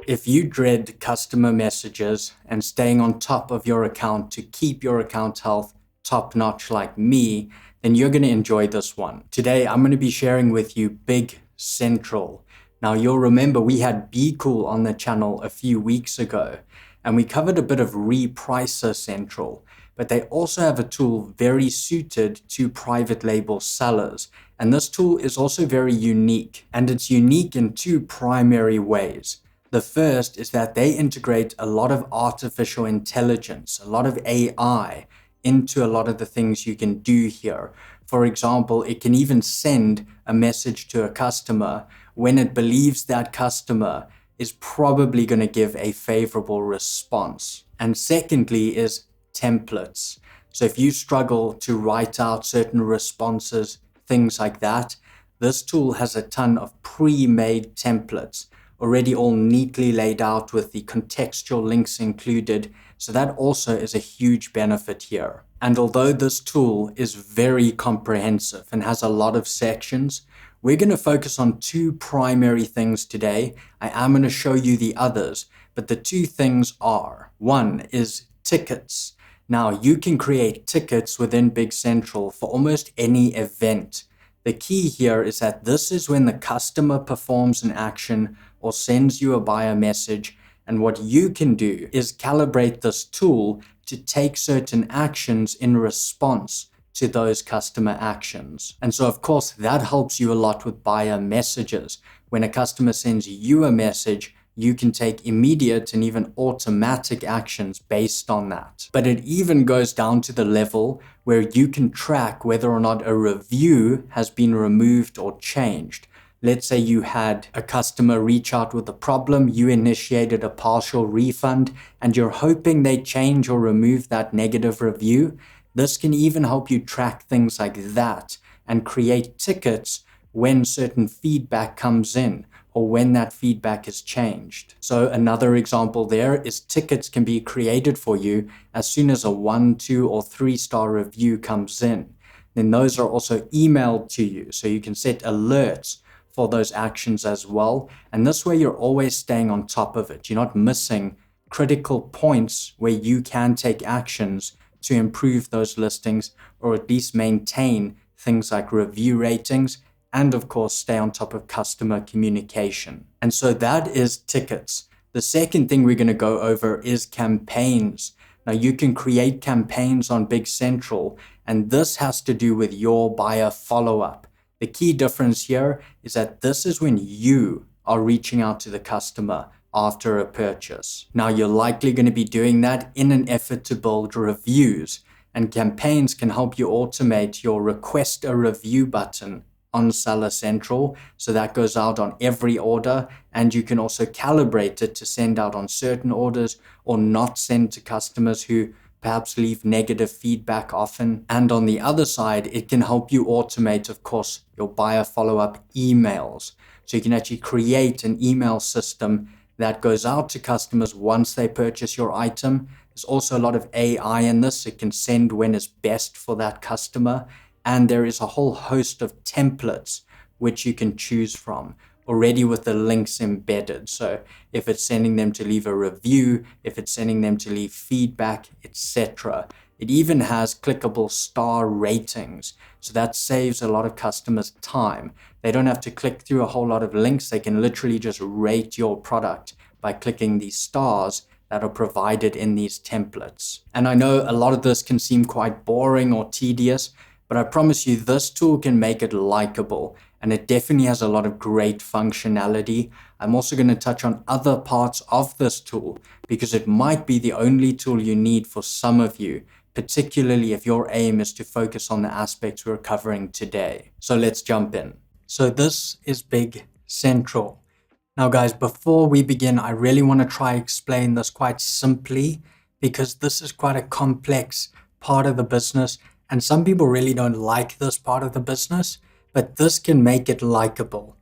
If you dread customer messages and staying on top of your account to keep your account health top notch like me, then you're going to enjoy this one. Today, I'm going to be sharing with you Big Central. Now, you'll remember we had BQOOL on the channel a few weeks ago, and we covered a bit of Repricer Central, but they also have a tool very suited to private label sellers. And this tool is also very unique, and it's unique in two primary ways. The first is that they integrate a lot of artificial intelligence, a lot of AI into a lot of the things you can do here. For example, it can even send a message to a customer when it believes that customer is probably going to give a favorable response. And secondly is templates. So if you struggle to write out certain responses, things like that, this tool has a ton of pre-made templates already all neatly laid out with the contextual links included. So that also is a huge benefit here. And although this tool is very comprehensive and has a lot of sections, we're going to focus on two primary things today. I am going to show you the others, but the two things are, one is tickets. Now you can create tickets within Big Central for almost any event. The key here is that this is when the customer performs an action or sends you a buyer message, and what you can do is calibrate this tool to take certain actions in response to those customer actions. And so of course that helps you a lot with buyer messages. When a customer sends you a message, you can take immediate and even automatic actions based on that. But it even goes down to the level where you can track whether or not a review has been removed or changed. Let's say you had a customer reach out with a problem, you initiated a partial refund, and you're hoping they change or remove that negative review. This can even help you track things like that and create tickets when certain feedback comes in, or when that feedback is changed. So another example there is tickets can be created for you as soon as a 1, 2, or 3-star review comes in. Then those are also emailed to you, so you can set alerts for those actions as well. And this way you're always staying on top of it. You're not missing critical points where you can take actions to improve those listings, or at least maintain things like review ratings, and of course stay on top of customer communication. And so that is tickets. The second thing we're going to go over is campaigns. Now you can create campaigns on Big Central, and this has to do with your buyer follow-up. The key difference here is that this is when you are reaching out to the customer after a purchase. Now you're likely going to be doing that in an effort to build reviews, and campaigns can help you automate your request a review button on Seller Central. So that goes out on every order, and you can also calibrate it to send out on certain orders or not send to customers who perhaps leave negative feedback often. And on the other side, it can help you automate, of course, your buyer follow-up emails. So you can actually create an email system that goes out to customers once they purchase your item. There's also a lot of AI in this. It can send when it's best for that customer. And there is a whole host of templates which you can choose from already with the links embedded. So if it's sending them to leave a review, if it's sending them to leave feedback, etc. It even has clickable star ratings. So that saves a lot of customers time. They don't have to click through a whole lot of links. They can literally just rate your product by clicking these stars that are provided in these templates. And I know a lot of this can seem quite boring or tedious, but I promise you this tool can make it likable, and it definitely has a lot of great functionality. I'm also going to touch on other parts of this tool because it might be the only tool you need for some of you, particularly if your aim is to focus on the aspects we're covering today. So let's jump in. So this is Big Central. Now guys, before we begin, I really want to try explain this quite simply because this is quite a complex part of the business. And some people really don't like this part of the business, but this can make it likable.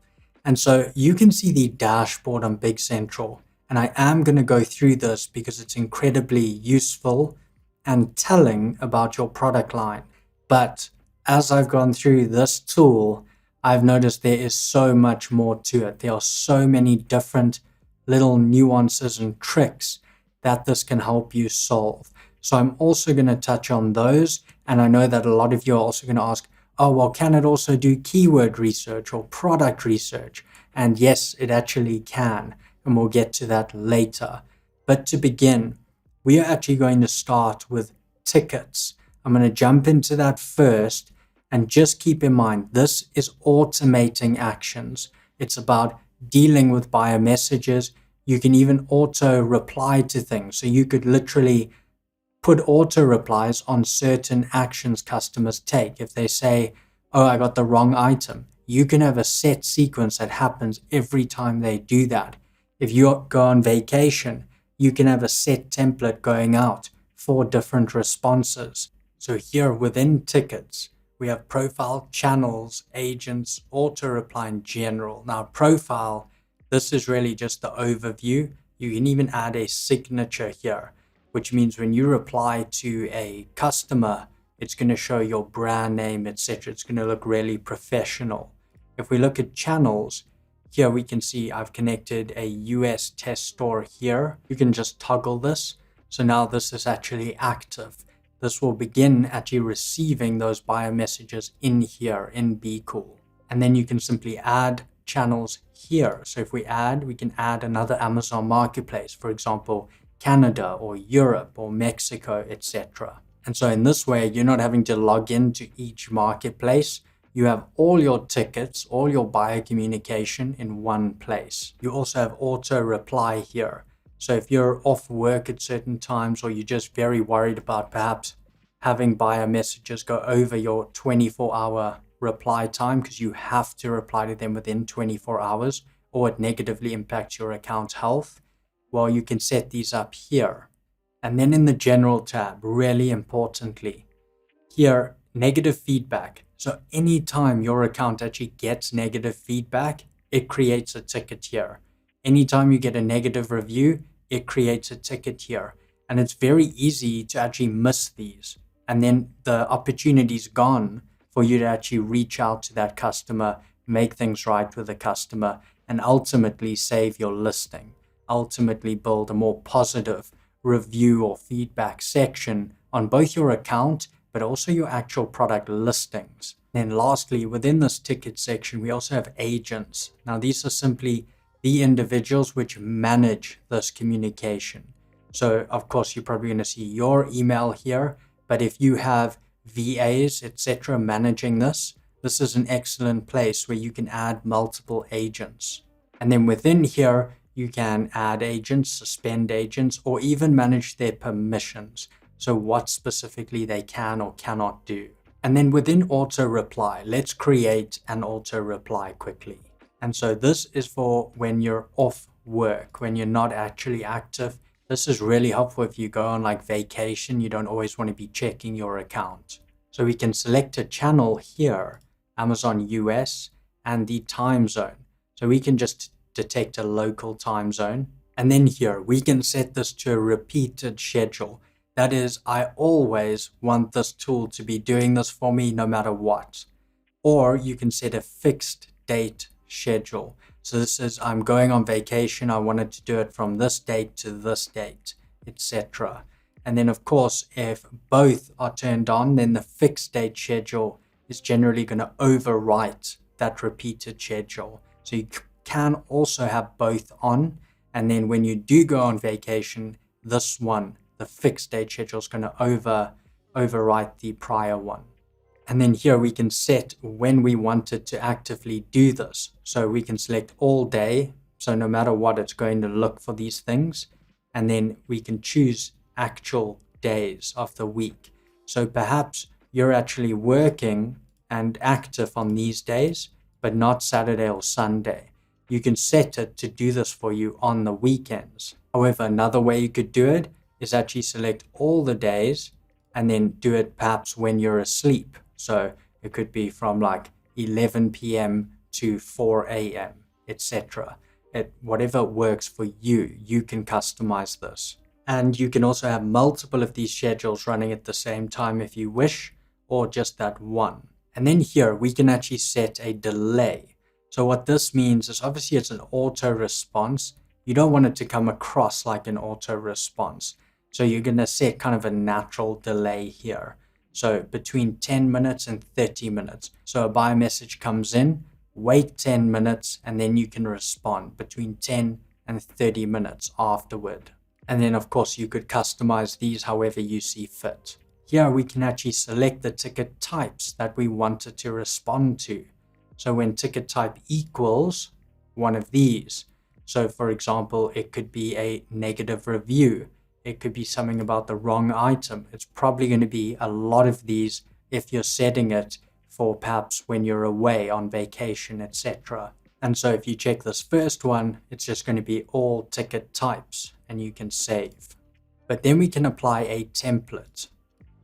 And so you can see the dashboard on Big Central, and I am going to go through this because it's incredibly useful and telling about your product line. But as I've gone through this tool, I've noticed there is so much more to it. There are so many different little nuances and tricks that this can help you solve. So I'm also going to touch on those. And I know that a lot of you are also going to ask, oh, well, can it also do keyword research or product research? And yes, it actually can. And we'll get to that later. But to begin, we are actually going to start with tickets. I'm going to jump into that first. And just keep in mind, this is automating actions. It's about dealing with buyer messages. You can even auto reply to things. So you could literally put auto replies on certain actions customers take. If they say, oh, I got the wrong item, you can have a set sequence that happens every time they do that. If you go on vacation, you can have a set template going out for different responses. So here within tickets, we have profile, channels, agents, auto reply in general. Now profile, this is really just the overview. You can even add a signature here, which means when you reply to a customer, it's going to show your brand name, etc. It's going to look really professional. If we look at channels, here we can see I've connected a US test store here. You can just toggle this. So now this is actually active. This will begin actually receiving those buyer messages in here in BQOOL. And then you can simply add channels here. So if we can add another Amazon marketplace, for example, Canada or Europe or Mexico, etc. And so in this way, you're not having to log into each marketplace. You have all your tickets, all your buyer communication in one place. You also have auto reply here. So if you're off work at certain times, or you're just very worried about perhaps having buyer messages go over your 24-hour reply time because you have to reply to them within 24 hours or it negatively impacts your account health, well, you can set these up here. And then in the general tab, really importantly, here, negative feedback. So anytime your account actually gets negative feedback, it creates a ticket here. Anytime you get a negative review, it creates a ticket here. And it's very easy to actually miss these. And then the opportunity's gone for you to actually reach out to that customer, make things right with the customer, and ultimately save your listing. Ultimately build a more positive review or feedback section on both your account, but also your actual product listings. Then lastly, within this ticket section, we also have agents. Now, these are simply the individuals which manage this communication. So of course, you're probably going to see your email here, but if you have VAs, etc., managing this, this is an excellent place where you can add multiple agents. And then within here, you can add agents, suspend agents, or even manage their permissions. So what specifically they can or cannot do. And then within auto reply, let's create an auto reply quickly. And so this is for when you're off work, when you're not actually active. This is really helpful if you go on like vacation, you don't always want to be checking your account. So we can select a channel here, Amazon US, and the time zone. So we can just detect a local time zone. And then here, we can set this to a repeated schedule. That is, I always want this tool to be doing this for me no matter what. Or you can set a fixed date schedule. So this is, I'm going on vacation, I wanted to do it from this date to this date, etc. And then of course, if both are turned on, then the fixed date schedule is generally going to overwrite that repeated schedule. So you can also have both on. And then when you do go on vacation, this one, the fixed date schedule, is going to overwrite the prior one. And then here we can set when we want it to actively do this. So we can select all day. So no matter what, it's going to look for these things. And then we can choose actual days of the week. So perhaps you're actually working and active on these days, but not Saturday or Sunday. You can set it to do this for you on the weekends. However, another way you could do it is actually select all the days and then do it perhaps when you're asleep. So it could be from like 11 p.m. to 4 a.m., etc. Whatever works for you, you can customize this. And you can also have multiple of these schedules running at the same time if you wish, or just that one. And then here we can actually set a delay. So what this means is obviously it's an auto response. you don't want it to come across like an auto response. So you're going to set kind of a natural delay here. So between 10 minutes and 30 minutes. So a buy message comes in, wait 10 minutes, and then you can respond between 10 and 30 minutes afterward. And then of course you could customize these however you see fit. Here we can actually select the ticket types that we wanted to respond to. So when ticket type equals one of these, so for example, it could be a negative review. It could be something about the wrong item. It's probably going to be a lot of these if you're setting it for perhaps when you're away on vacation, etc. And so if you check this first one, it's just going to be all ticket types and you can save. But then we can apply a template.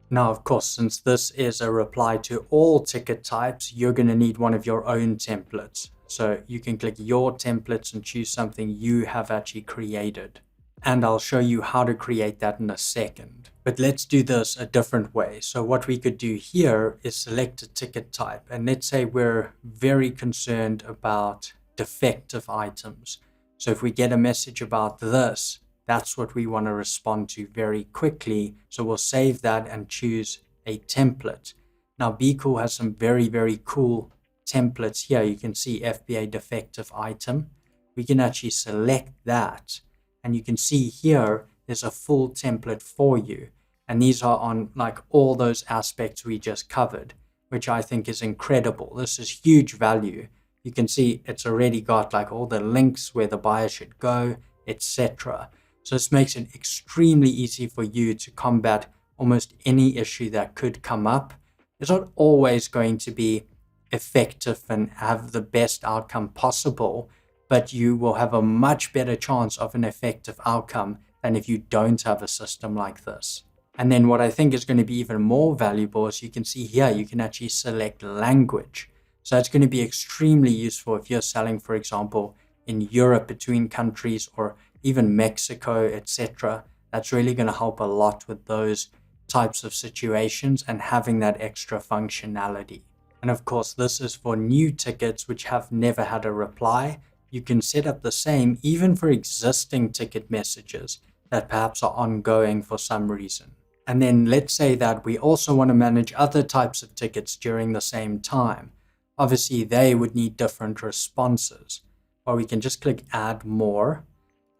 Now, of course, since this is a reply to all ticket types, you're going to need one of your own templates. So you can click your templates and choose something you have actually created. And I'll show you how to create that in a second. But let's do this a different way. So what we could do here is select a ticket type. And let's say we're very concerned about defective items. So if we get a message about this, that's what we want to respond to very quickly. So we'll save that and choose a template. Now BQOOL has some very, very cool templates here. You can see FBA defective item. We can actually select that. And you can see here, there's a full template for you. And these are on like all those aspects we just covered, which I think is incredible. This is huge value. You can see it's already got like all the links where the buyer should go, etc. So this makes it extremely easy for you to combat almost any issue that could come up. It's not always going to be effective and have the best outcome possible, but you will have a much better chance of an effective outcome than if you don't have a system like this. And then what I think is going to be even more valuable is you can see here, you can actually select language. So it's going to be extremely useful if you're selling, for example, in Europe between countries or even Mexico, etc. That's really going to help a lot with those types of situations and having that extra functionality. And of course, this is for new tickets which have never had a reply. You can set up the same even for existing ticket messages that perhaps are ongoing for some reason. And then let's say that we also want to manage other types of tickets during the same time. Obviously, they would need different responses. Or we can just click add more,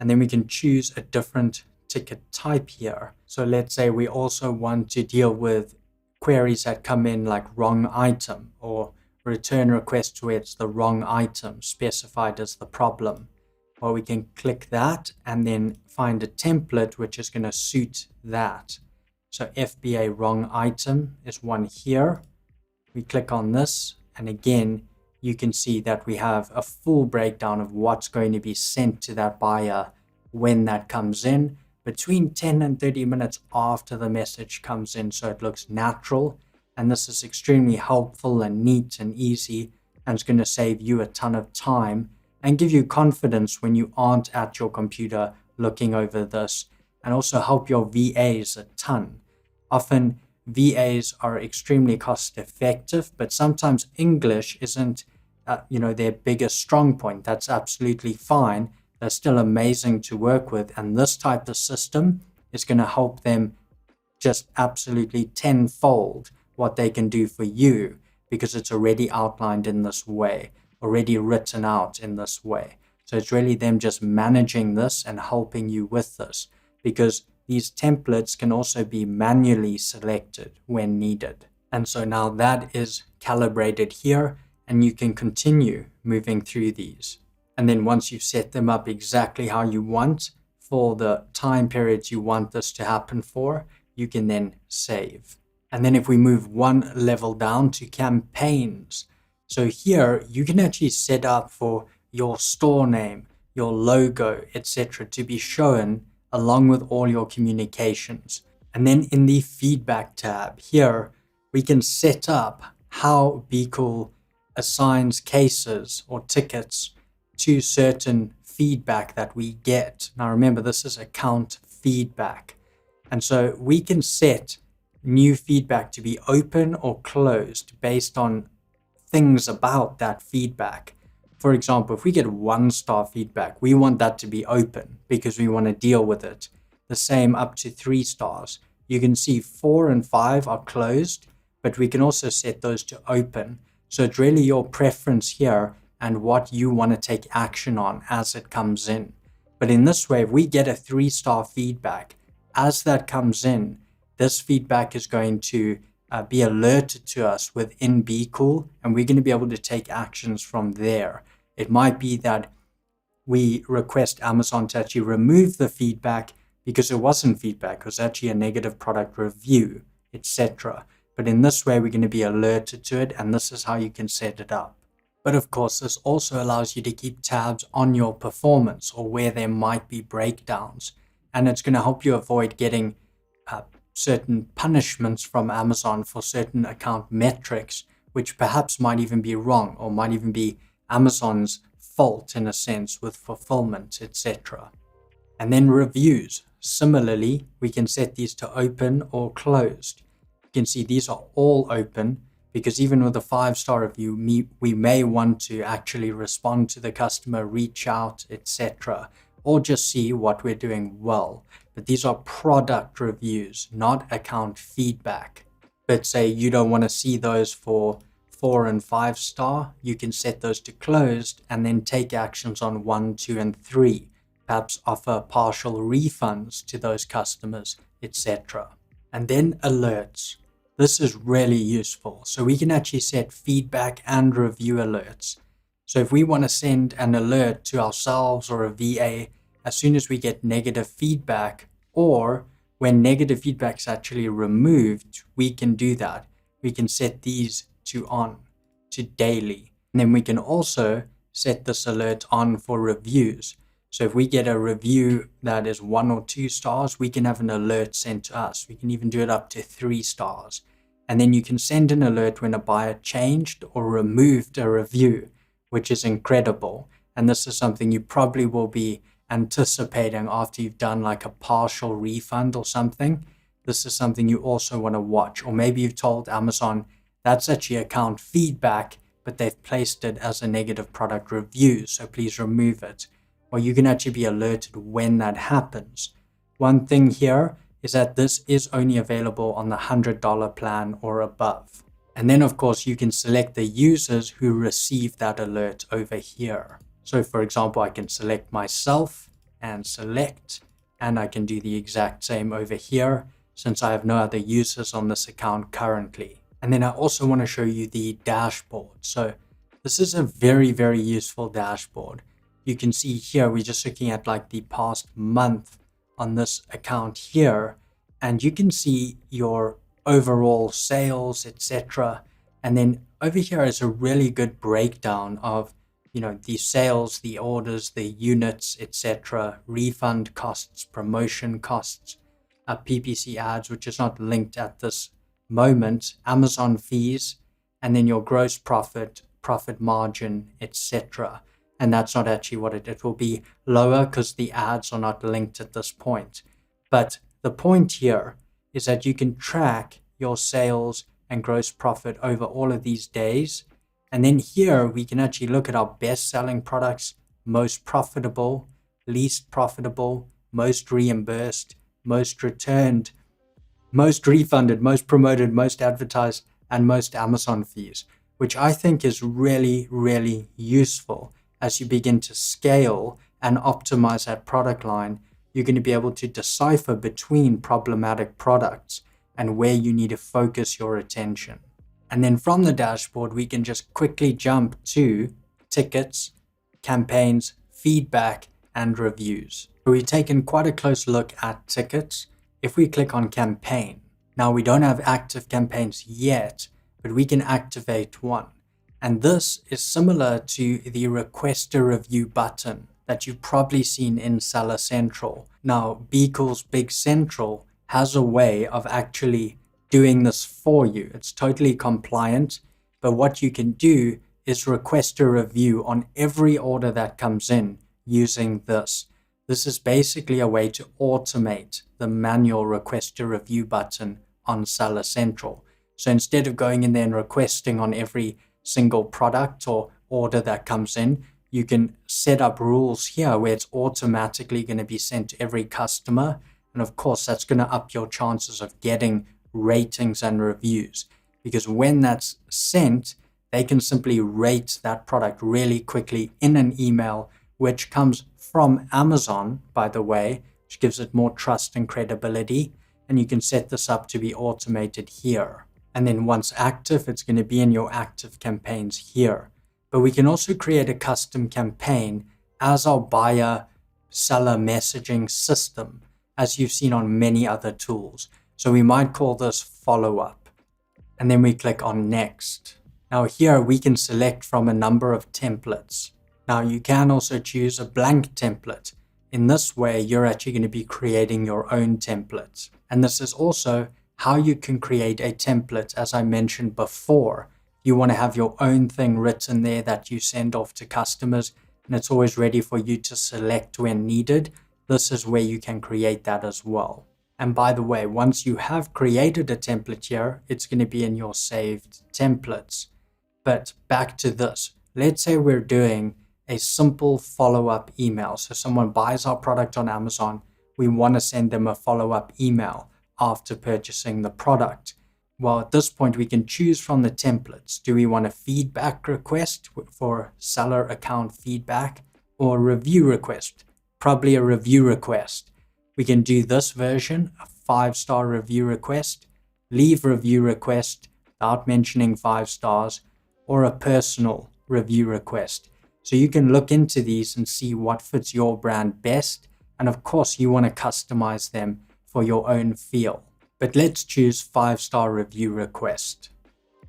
and then we can choose a different ticket type here. So let's say we also want to deal with queries that come in like wrong item or return requests where it's the wrong item specified as the problem. Well, we can click that and then find a template which is going to suit that. So FBA wrong item is one here. We click on this, and again, you can see that we have a full breakdown of what's going to be sent to that buyer when that comes in, between 10 and 30 minutes after the message comes in, so it looks natural. And this is extremely helpful and neat and easy, and it's going to save you a ton of time and give you confidence when you aren't at your computer looking over this, and also help your VAs a ton. Often VAs are extremely cost effective, but sometimes English isn't their biggest strong point. That's absolutely fine. They're still amazing to work with, and this type of system is going to help them just absolutely tenfold what they can do for you, because it's already outlined in this way, already written out in this way. So it's really them just managing this and helping you with this, because these templates can also be manually selected when needed. And so now that is calibrated here, and you can continue moving through these. And then once you've set them up exactly how you want for the time periods you want this to happen for, you can then save. And then if we move one level down to campaigns, so here you can actually set up for your store name, your logo, etc. to be shown along with all your communications. And then in the feedback tab here, we can set up how BQOOL assigns cases or tickets to certain feedback that we get. Now remember, this is account feedback. And so we can set new feedback to be open or closed based on things about that feedback. For example, if we get 1-star feedback, we want that to be open because we want to deal with it. The same up to 3 stars. You can see 4 and 5 are closed, but we can also set those to open. So it's really your preference here and what you want to take action on as it comes in. But in this way, if we get a 3-star feedback, as that comes in, this feedback is going to be alerted to us within BQOOL, and we're going to be able to take actions from there. It might be that we request Amazon to actually remove the feedback because it wasn't feedback, it was actually a negative product review, etc. But in this way, we're going to be alerted to it, and this is how you can set it up. But of course, this also allows you to keep tabs on your performance or where there might be breakdowns. And it's going to help you avoid getting certain punishments from Amazon for certain account metrics, which perhaps might even be wrong or might even be Amazon's fault in a sense with fulfillment, etc. And then reviews. Similarly, we can set these to open or closed. You can see these are all open because even with a 5-star review, we may want to actually respond to the customer, reach out, etc., or just see what we're doing well. But these are product reviews, not account feedback. But say you don't want to see those for 4 and 5-star, you can set those to closed and then take actions on 1, 2, and 3. Perhaps offer partial refunds to those customers, etc. And then alerts. This is really useful. So we can actually set feedback and review alerts. So if we want to send an alert to ourselves or a VA as soon as we get negative feedback, or when negative feedback is actually removed, we can do that. We can set these to on, to daily. And then we can also set this alert on for reviews. So if we get a review that is 1 or 2 stars, we can have an alert sent to us. We can even do it up to 3 stars. And then you can send an alert when a buyer changed or removed a review, which is incredible. And this is something you probably will be anticipating after you've done like a partial refund or something. This is something you also want to watch. Or maybe you've told Amazon that's actually account feedback, but they've placed it as a negative product review, so please remove it. Or you can actually be alerted when that happens. One thing here is that this is only available on the $100 plan or above. And then of course you can select the users who receive that alert over here. So for example, I can select myself and select, and I can do the exact same over here since I have no other users on this account currently. And then I also want to show you the dashboard. So this is a very, very useful dashboard. You can see here, we're just looking at like the past month on this account here, and you can see your overall sales, etc. And then over here is a really good breakdown of the sales, the orders, the units, etc., refund costs, promotion costs, PPC ads, which is not linked at this moment, Amazon fees, and then your gross profit, profit margin, etc. And that's not actually what it will be lower because the ads are not linked at this point. But the point here is that you can track your sales and gross profit over all of these days. And then here we can actually look at our best selling products, most profitable, least profitable, most reimbursed, most returned, most refunded, most promoted, most advertised, and most Amazon fees, which I think is really, really useful. As you begin to scale and optimize that product line, you're going to be able to decipher between problematic products and where you need to focus your attention. And then from the dashboard, we can just quickly jump to tickets, campaigns, feedback, and reviews. So we've taken quite a close look at tickets. If we click on campaign, now we don't have active campaigns yet, but we can activate one. And this is similar to the request a review button that you've probably seen in Seller Central. Now, BQOOL's Big Central has a way of actually doing this for you. It's totally compliant, but what you can do is request a review on every order that comes in using this. This is basically a way to automate the manual request a review button on Seller Central. So instead of going in there and requesting on every single product or order that comes in, you can set up rules here where it's automatically going to be sent to every customer. And of course, that's going to up your chances of getting ratings and reviews, because when that's sent, they can simply rate that product really quickly in an email, which comes from Amazon, by the way, which gives it more trust and credibility. And you can set this up to be automated here. And then once active, it's going to be in your active campaigns here. But we can also create a custom campaign as our buyer seller messaging system, as you've seen on many other tools. So we might call this follow-up. And then we click on next. Now here we can select from a number of templates. Now you can also choose a blank template. In this way, you're actually going to be creating your own template. And this is also how you can create a template, as I mentioned before. You want to have your own thing written there that you send off to customers, and it's always ready for you to select when needed. This is where you can create that as well. And by the way, once you have created a template here, it's going to be in your saved templates. But back to this. Let's say we're doing a simple follow-up email. So someone buys our product on Amazon. We want to send them a follow-up email after purchasing the product. Well, at this point, we can choose from the templates. Do we want a feedback request for seller account feedback, or a review request? Probably a review request. We can do this version, a 5-star review request, leave review request without mentioning 5 stars, or a personal review request. So you can look into these and see what fits your brand best. And of course, you want to customize them for your own feel. But let's choose 5-star review request.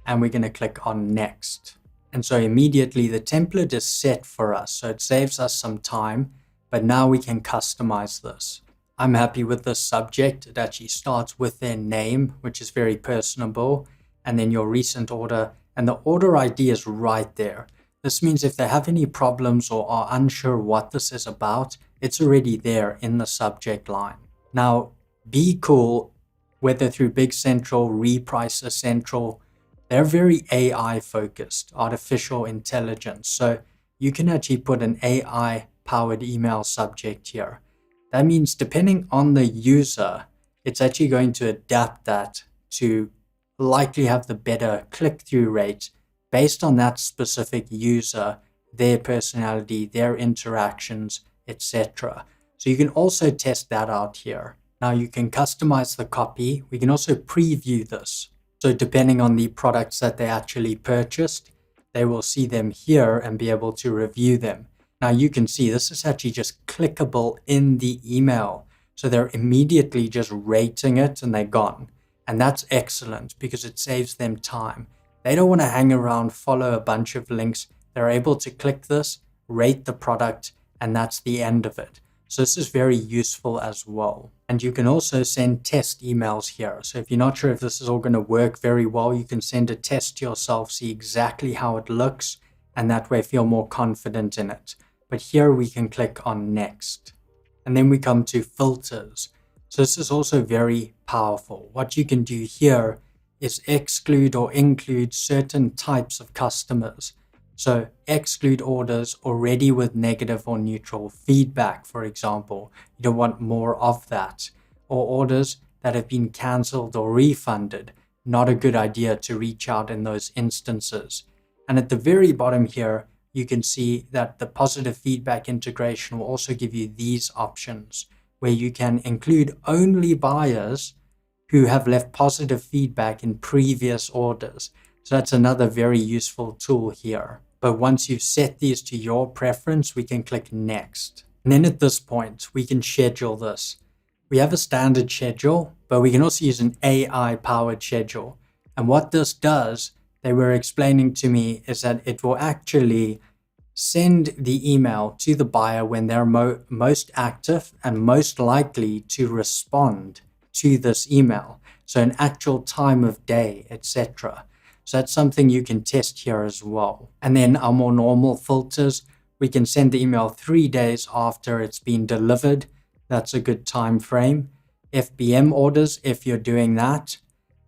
And we're going to click on next. And so immediately the template is set for us. So it saves us some time, but now we can customize this. I'm happy with this subject. It actually starts with their name, which is very personable, and then your recent order, and the order ID is right there. This means if they have any problems or are unsure what this is about, it's already there in the subject line. Now, BQOOL, whether through Big Central, Repricer Central, they're very AI focused, artificial intelligence. So you can actually put an AI powered email subject here. That means depending on the user, it's actually going to adapt that to likely have the better click-through rate based on that specific user, their personality, their interactions, etc. So you can also test that out here. Now you can customize the copy. We can also preview this. So depending on the products that they actually purchased, they will see them here and be able to review them. Now you can see this is actually just clickable in the email. So they're immediately just rating it and they're gone. And that's excellent because it saves them time. They don't want to hang around, follow a bunch of links. They're able to click this, rate the product, and that's the end of it. So this is very useful as well. And you can also send test emails here. So if you're not sure if this is all going to work very well, you can send a test to yourself, see exactly how it looks, and that way feel more confident in it. But here we can click on next. And then we come to filters. So this is also very powerful. What you can do here is exclude or include certain types of customers. So exclude orders already with negative or neutral feedback, for example. You don't want more of that. Or orders that have been cancelled or refunded. Not a good idea to reach out in those instances. And at the very bottom here, you can see that the positive feedback integration will also give you these options where you can include only buyers who have left positive feedback in previous orders. So that's another very useful tool here. But once you've set these to your preference, we can click next. And then at this point, we can schedule this. We have a standard schedule, but we can also use an AI powered schedule. And what this does, they were explaining to me, is that it will actually send the email to the buyer when they're most active and most likely to respond to this email. So an actual time of day, etc. So that's something you can test here as well. And then our more normal filters, we can send the email 3 days after it's been delivered. That's a good time frame. FBM orders, if you're doing that,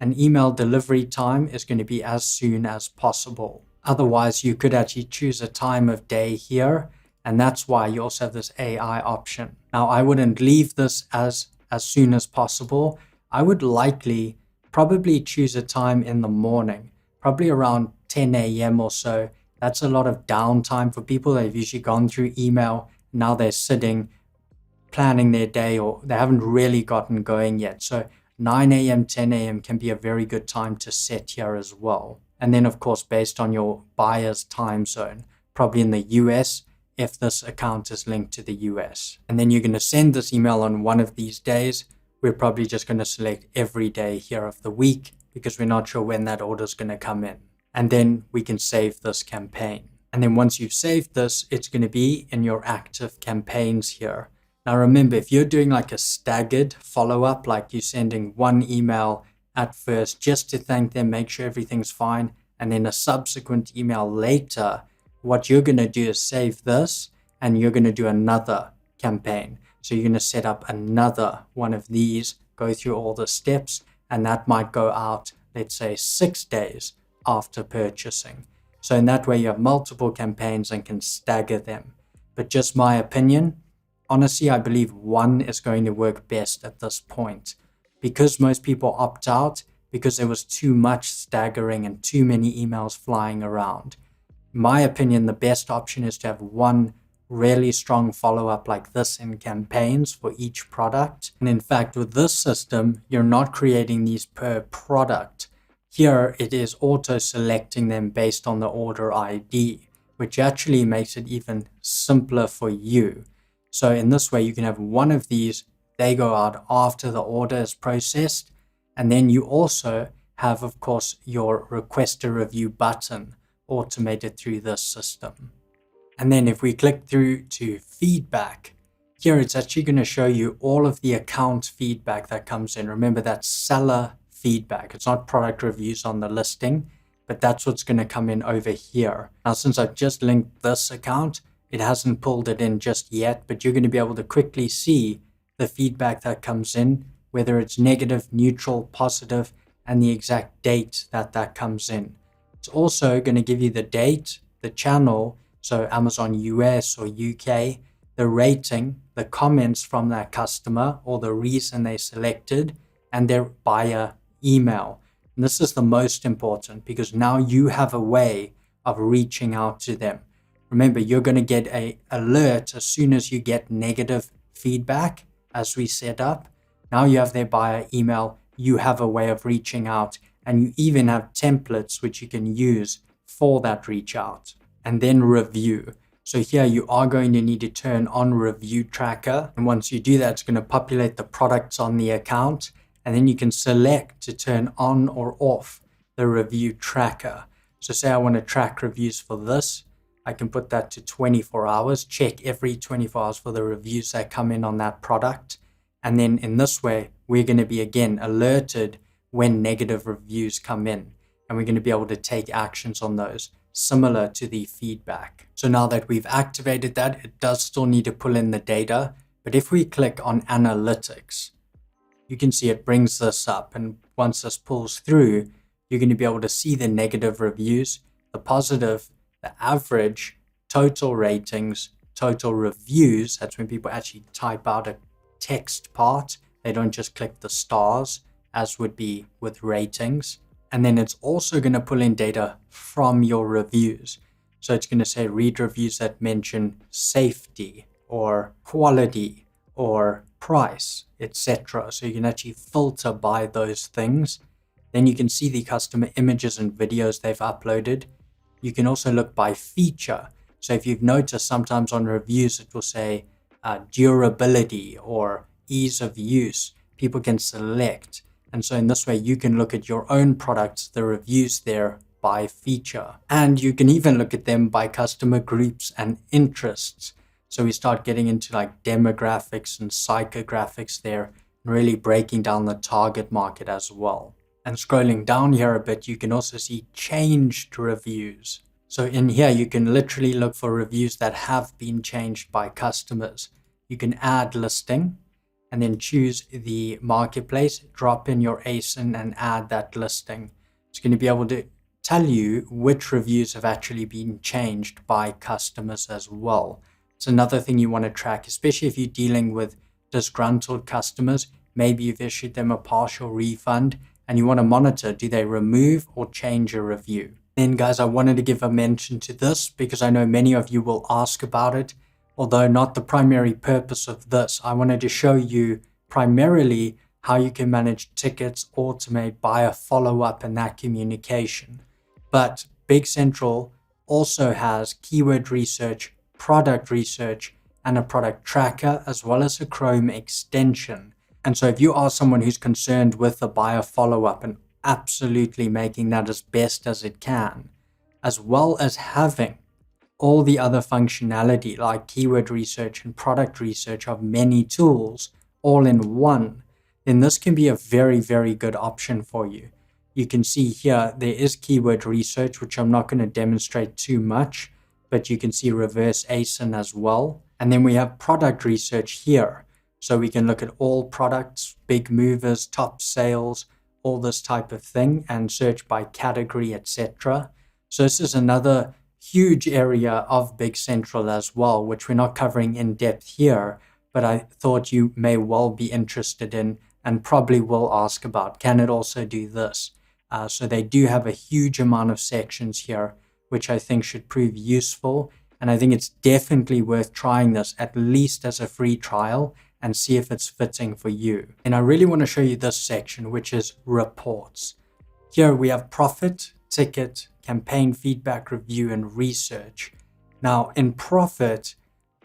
an email delivery time is going to be as soon as possible. Otherwise, you could actually choose a time of day here, and that's why you also have this AI option. Now, I wouldn't leave this as soon as possible. I would likely probably choose a time in the morning, probably around 10 a.m. or so. That's a lot of downtime for people. They've usually gone through email. Now they're sitting, planning their day, or they haven't really gotten going yet. So 9 a.m., 10 a.m. can be a very good time to set here as well. And then, of course, based on your buyer's time zone, probably in the US, if this account is linked to the US. And then you're going to send this email on one of these days. We're probably just going to select every day here of the week because we're not sure when that order is going to come in. And then we can save this campaign. And then once you've saved this, it's going to be in your active campaigns here. Now remember, if you're doing like a staggered follow-up, like you're sending one email at first just to thank them, make sure everything's fine, and then a subsequent email later, what you're going to do is save this and you're going to do another campaign. So you're going to set up another one of these, go through all the steps, and that might go out, let's say 6 days after purchasing. So in that way, you have multiple campaigns and can stagger them. But just my opinion, honestly, I believe one is going to work best at this point. Because most people opt out, because there was too much staggering and too many emails flying around. In my opinion, the best option is to have one really strong follow-up like this in campaigns for each product. And in fact, with this system, you're not creating these per product. Here, it is auto-selecting them based on the order ID, which actually makes it even simpler for you. So in this way, you can have one of these, they go out after the order is processed. And then you also have, of course, your request a review button automated through this system. And then if we click through to feedback, here it's actually going to show you all of the account feedback that comes in. Remember, that's seller feedback. It's not product reviews on the listing, but that's what's going to come in over here. Now, since I've just linked this account, it hasn't pulled it in just yet, but you're going to be able to quickly see the feedback that comes in, whether it's negative, neutral, positive, and the exact date that comes in. It's also going to give you the date, the channel, so Amazon US or UK, the rating, the comments from that customer or the reason they selected, and their buyer email. And this is the most important because now you have a way of reaching out to them. Remember, you're going to get an alert as soon as you get negative feedback as we set up. Now you have their buyer email, you have a way of reaching out, and you even have templates which you can use for that reach out. And then review. So here you are going to need to turn on review tracker. And once you do that, it's going to populate the products on the account. And then you can select to turn on or off the review tracker. So say I want to track reviews for this. I can put that to 24 hours, check every 24 hours for the reviews that come in on that product. And then in this way, we're going to be again alerted when negative reviews come in. And we're going to be able to take actions on those, similar to the feedback. So now that we've activated that, it does still need to pull in the data. But if we click on analytics, you can see it brings this up. And once this pulls through, you're going to be able to see the negative reviews, the positive, the average, total ratings, total reviews. That's when people actually type out a text part. They don't just click the stars as would be with ratings. And then it's also going to pull in data from your reviews. So it's going to say read reviews that mention safety or quality or price, etc. So you can actually filter by those things. Then you can see the customer images and videos they've uploaded. You can also look by feature. So if you've noticed, sometimes on reviews it will say durability or ease of use. People can select. And so in this way, you can look at your own products, the reviews there by feature. And you can even look at them by customer groups and interests. So we start getting into like demographics and psychographics there, and really breaking down the target market as well. And scrolling down here a bit, you can also see changed reviews. So in here, you can literally look for reviews that have been changed by customers. You can add listing and then choose the marketplace, drop in your ASIN and add that listing. It's going to be able to tell you which reviews have actually been changed by customers as well. It's another thing you want to track, especially if you're dealing with disgruntled customers. Maybe you've issued them a partial refund and you want to monitor, do they remove or change a review? Then guys, I wanted to give a mention to this because I know many of you will ask about it. Although not the primary purpose of this, I wanted to show you primarily how you can manage tickets, automate buyer follow-up and that communication. But Big Central also has keyword research, product research, and a product tracker, as well as a Chrome extension. And so if you are someone who's concerned with the buyer follow-up and absolutely making that as best as it can, as well as having all the other functionality like keyword research and product research of many tools all in one, then this can be a very, very good option for you. You can see here there is keyword research, which I'm not going to demonstrate too much, but you can see reverse ASIN as well. And then we have product research here. So we can look at all products, big movers, top sales, all this type of thing, and search by category, etc. So this is another huge area of Big Central as well, which we're not covering in depth here, but I thought you may well be interested in and probably will ask about. Can it also do this? So they do have a huge amount of sections here, which I think should prove useful. And I think it's definitely worth trying this, at least as a free trial, and see if it's fitting for you. And I really want to show you this section, which is reports. Here we have profit, ticket, campaign feedback, review, and research. Now in profit,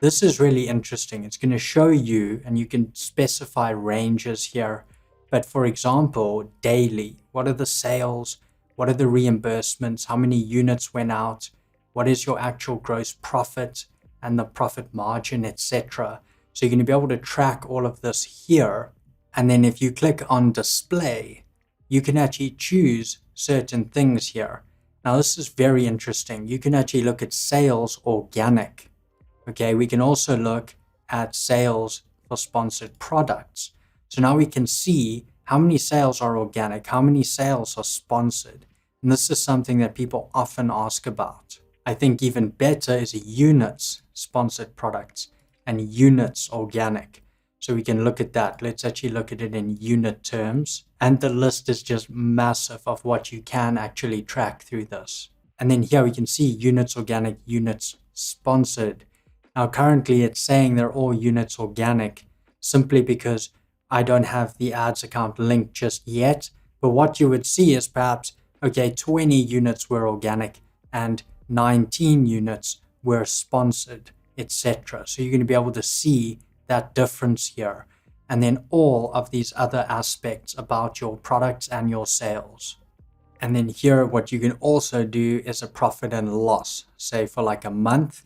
this is really interesting. It's going to show you, and you can specify ranges here. But for example, daily, what are the sales? What are the reimbursements? How many units went out? What is your actual gross profit and the profit margin, etc. So you're going to be able to track all of this here. And then if you click on display, you can actually choose certain things here. Now this is very interesting. You can actually look at sales organic. Okay, we can also look at sales for sponsored products. So now we can see how many sales are organic, how many sales are sponsored. And this is something that people often ask about. I think even better is units sponsored products and units organic. So we can look at that. Let's actually look at it in unit terms. And the list is just massive of what you can actually track through this. And then here we can see units organic, units sponsored. Now currently it's saying they're all units organic simply because I don't have the ads account linked just yet. But what you would see is perhaps, okay, 20 units were organic and 19 units were sponsored, etc. So you're going to be able to see that difference here. And then all of these other aspects about your products and your sales. And then here, what you can also do is a profit and loss, say for like a month.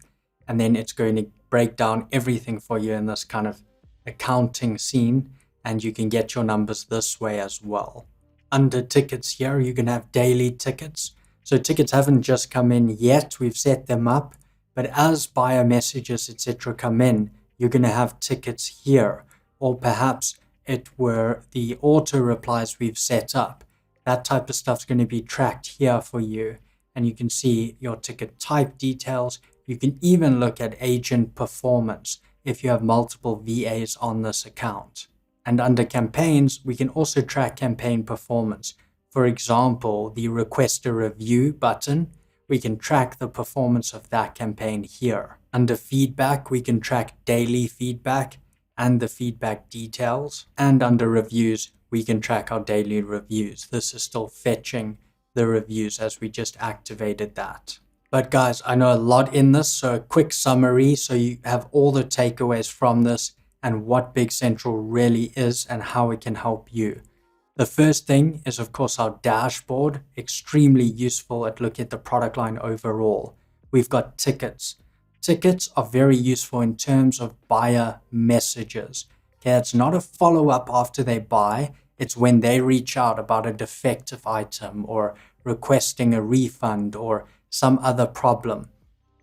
And then it's going to break down everything for you in this kind of accounting scene. And you can get your numbers this way as well. Under tickets here, you can have daily tickets. So tickets haven't just come in yet. We've set them up. But as buyer messages, etc. come in, you're going to have tickets here. Or perhaps it were the auto replies we've set up. That type of stuff's going to be tracked here for you. And you can see your ticket type details. You can even look at agent performance if you have multiple VAs on this account. And under campaigns, we can also track campaign performance. For example, the request a review button, we can track the performance of that campaign here. Under feedback, we can track daily feedback and the feedback details. And under reviews, we can track our daily reviews. This is still fetching the reviews as we just activated that. But guys, I know a lot in this, so a quick summary so you have all the takeaways from this and what Big Central really is and how it can help you. The first thing is, of course, our dashboard, extremely useful at looking at the product line overall. We've got tickets. Tickets are very useful in terms of buyer messages. Okay, it's not a follow-up after they buy. It's when they reach out about a defective item or requesting a refund or some other problem.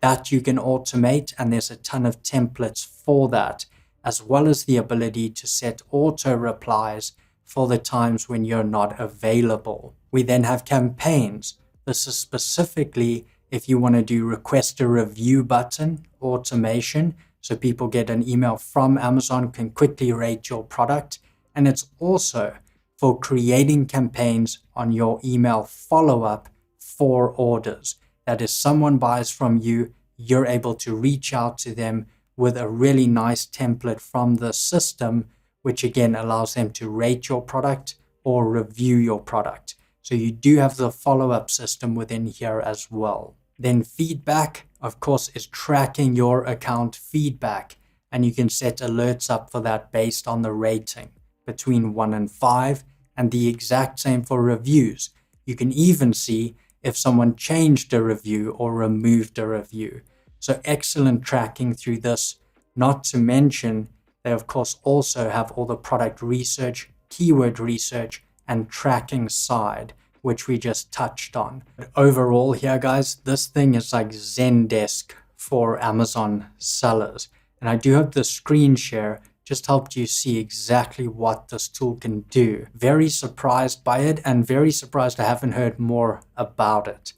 That you can automate, and there's a ton of templates for that, as well as the ability to set auto replies for the times when you're not available. We then have campaigns. This is specifically if you want to do request a review button automation, so people get an email from Amazon, can quickly rate your product. And it's also for creating campaigns on your email follow-up for orders. That is, someone buys from you, you're able to reach out to them with a really nice template from the system, which again allows them to rate your product or review your product. So you do have the follow-up system within here as well. Then feedback, of course, is tracking your account feedback, and you can set alerts up for that based on the rating between 1 and 5, and the exact same for reviews. You can even see if someone changed a review or removed a review. So excellent tracking through this. Not to mention, they of course also have all the product research, keyword research, and tracking side, which we just touched on. But overall here, guys, this thing is like Zendesk for Amazon sellers. And I do hope the screen share just helped you see exactly what this tool can do. Very surprised by it, and very surprised I haven't heard more about it.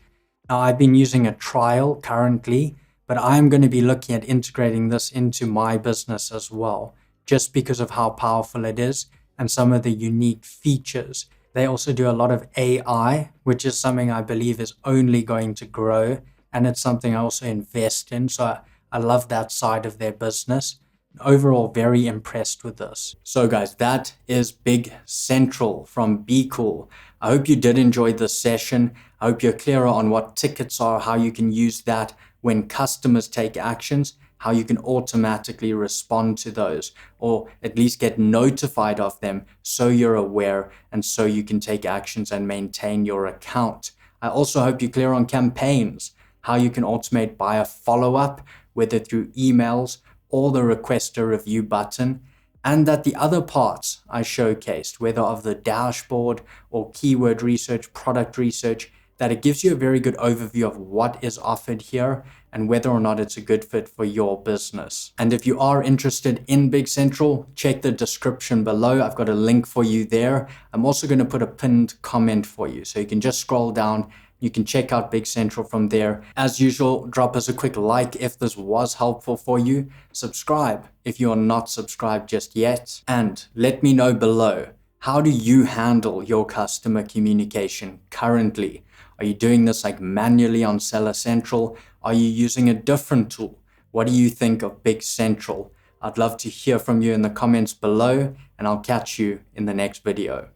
Now, I've been using a trial currently, but I'm going to be looking at integrating this into my business as well, just because of how powerful it is and some of the unique features. They also do a lot of AI, which is something I believe is only going to grow, and it's something I also invest in. So I love that side of their business. Overall, very impressed with this. So guys, that is Big Central from BQOOL. I hope you did enjoy this session. I hope you're clearer on what tickets are, how you can use that when customers take actions, how you can automatically respond to those, or at least get notified of them so you're aware and so you can take actions and maintain your account. I also hope you're clear on campaigns, how you can automate by a follow-up, whether through emails or the request a review button, and that the other parts I showcased, whether of the dashboard or keyword research, product research, that it gives you a very good overview of what is offered here and whether or not it's a good fit for your business. And if you are interested in Big Central, check the description below. I've got a link for you there. I'm also going to put a pinned comment for you, so you can just scroll down. You can check out Big Central from there. As usual, drop us a quick like if this was helpful for you. Subscribe if you are not subscribed just yet. And let me know below, how do you handle your customer communication currently? Are you doing this like manually on Seller Central? Are you using a different tool? What do you think of Big Central? I'd love to hear from you in the comments below, and I'll catch you in the next video.